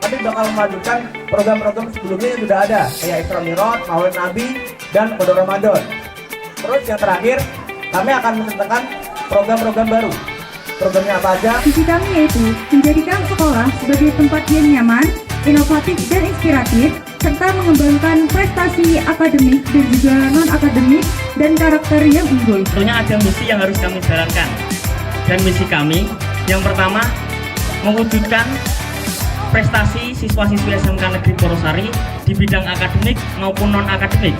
tapi bakal memajukan program-program sebelumnya yang sudah ada, kayak Isra Mi'raj, Maulid Nabi, dan Qadar Ramadan. Terus yang terakhir, kami akan menentangkan program-program baru. Programnya apa aja? Visi kami yaitu menjadikan sekolah sebagai tempat yang nyaman, inovatif dan inspiratif, serta mengembangkan prestasi akademik dan juga non-akademik dan karakter yang unggul. Tentunya ada misi yang harus kami jalankan. Dan misi kami yang pertama, mewujudkan prestasi siswa-siswi SMK Negeri Purwosari di bidang akademik maupun non-akademik.